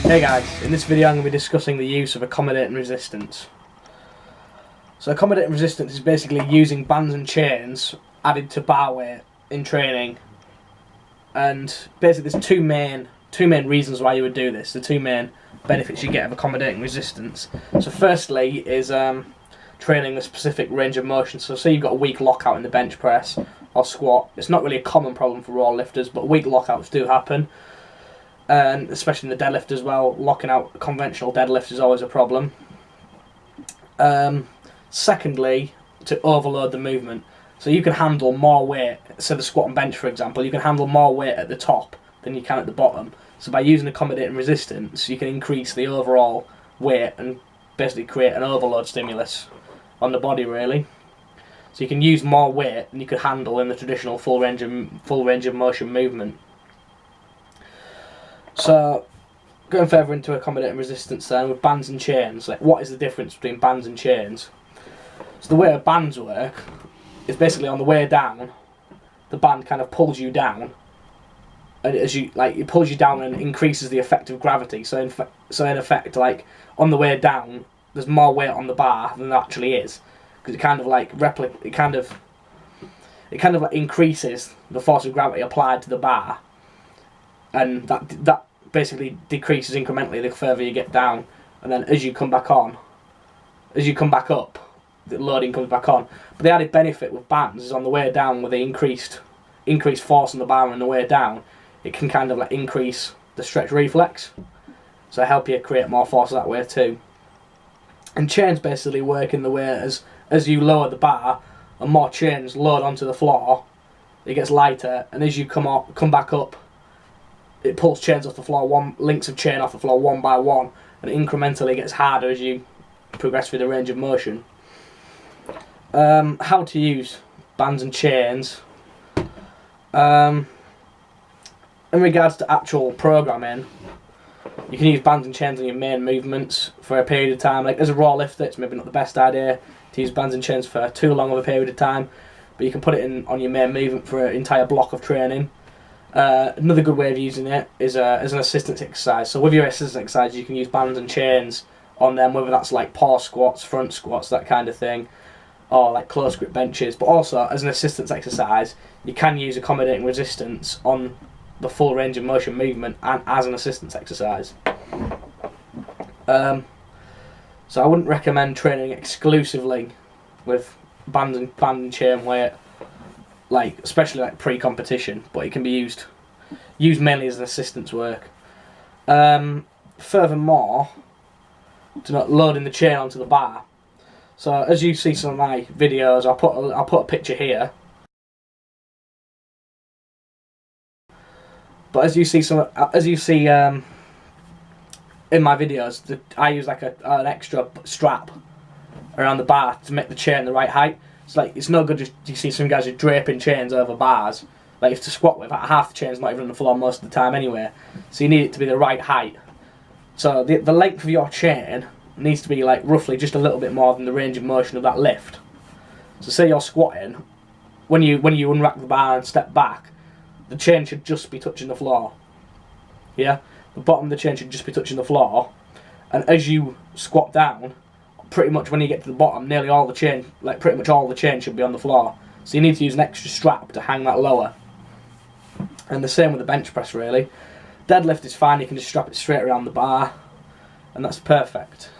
Hey guys, in this video I'm going to be discussing the use of accommodating resistance. So accommodating resistance is basically using bands and chains added to bar weight in training. And basically there's two main reasons why you would do this, the two main benefits you get of accommodating resistance. So firstly is training a specific range of motion. So say you've got a weak lockout in the bench press or squat. It's not really a common problem for raw lifters, but weak lockouts do happen. And especially in the deadlift as well, locking out a conventional deadlift is always a problem. Secondly, to overload the movement. So you can handle more weight, so the squat and bench for example, you can handle more weight at the top than you can at the bottom. So by using accommodating resistance, you can increase the overall weight and basically create an overload stimulus on the body really. So you can use more weight than you could handle in the traditional full range of motion movement. So, going further into accommodating resistance then, with bands and chains, like what is the difference between bands and chains? So the way bands work is basically on the way down, the band kind of pulls you down, and it pulls you down and increases the effect of gravity. So in effect, like on the way down, there's more weight on the bar than there actually is, because it kind of like increases the force of gravity applied to the bar, and that basically decreases incrementally the further you get down, and then as you come back up, the loading comes back on. But the added benefit with bands is on the way down, with the increased force on the bar on the way down, it can kind of like increase the stretch reflex, so help you create more force that way too. And chains basically work in the way as you lower the bar and more chains load onto the floor, it gets lighter, and as you come back up, it pulls chains off the floor, links of chain off the floor one by one, and it incrementally gets harder as you progress through the range of motion. How to use bands and chains. In regards to actual programming, you can use bands and chains on your main movements for a period of time. Like as a raw lifter, it's maybe not the best idea to use bands and chains for too long of a period of time, but you can put it on your main movement for an entire block of training. Another good way of using it is as an assistance exercise. So with your assistance exercise, you can use bands and chains on them, whether that's like paw squats, front squats, that kind of thing, or like close grip benches. But also as an assistance exercise, you can use accommodating resistance on the full range of motion movement and as an assistance exercise. So I wouldn't recommend training exclusively with band and chain weight, like especially like pre-competition, but it can be used mainly as an assistance work. Furthermore, to not loading the chain onto the bar. So as you see some of my videos, I'll put a picture here. But as you see in my videos, I use like an extra strap around the bar to make the chain the right height. It's no good just you see some guys who draping chains over bars. Like if to squat with, half the chain's not even on the floor most of the time anyway. So you need it to be the right height. So the length of your chain needs to be like roughly just a little bit more than the range of motion of that lift. So say you're squatting, when you unrack the bar and step back, the chain should just be touching the floor. Yeah? The bottom of the chain should just be touching the floor, and as you squat down, pretty much when you get to the bottom, pretty much all the chain should be on the floor. So you need to use an extra strap to hang that lower. And the same with the bench press really. Deadlift is fine, you can just strap it straight around the bar, and that's perfect.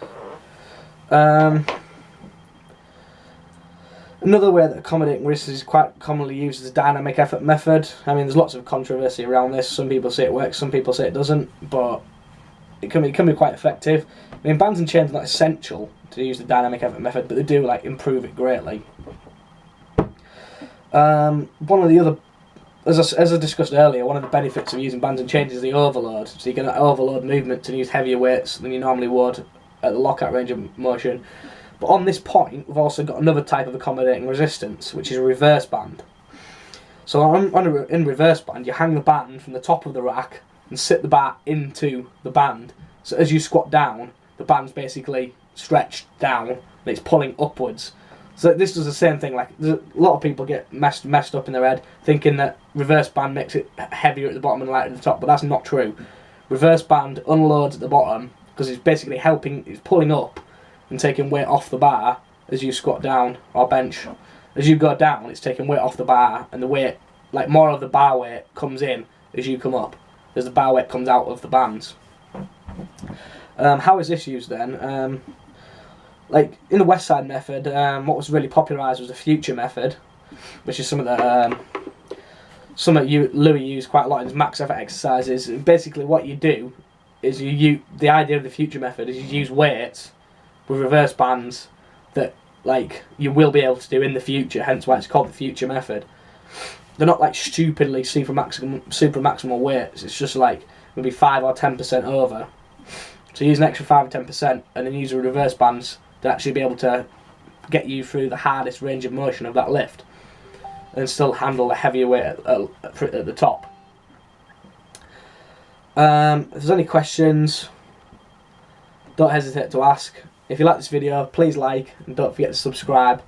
Another way that accommodating resistance is quite commonly used is a dynamic effort method. I mean, there's lots of controversy around this. Some people say it works, some people say it doesn't, but it can be quite effective. I mean, bands and chains are not essential to use the dynamic effort method, but they do like improve it greatly. One of the other, as I discussed earlier, one of the benefits of using bands and chains is the overload. So you can overload movements and use heavier weights than you normally would at the lockout range of motion. But on this point, we've also got another type of accommodating resistance, which is a reverse band. So in reverse band, you hang the band from the top of the rack and sit the bar into the band. So as you squat down, the band's basically stretched down and it's pulling upwards. So this does the same thing. Like a lot of people get messed up in their head thinking that reverse band makes it heavier at the bottom and lighter at the top, but that's not true. reverse band unloads at the bottom because it's basically it's pulling up and taking weight off the bar as you squat down or bench. As you go down, it's taking weight off the bar, and the weight, like more of the bar weight, comes in as you come up, as the bar weight comes out of the bands. How is this used then? Like in the West Side method, what was really popularised was the future method, which is something that Louis used quite a lot in his max effort exercises. And basically, what you do is the idea of the future method is you use weights with reverse bands that like you will be able to do in the future. Hence why it's called the future method. They're not like stupidly super maximal weights. It's just like maybe 5 or 10% over. So use an extra 5 or 10%, and then use the reverse bands to actually be able to get you through the hardest range of motion of that lift, and still handle the heavier weight at the top. If there's any questions, don't hesitate to ask. If you like this video, please like, and don't forget to subscribe.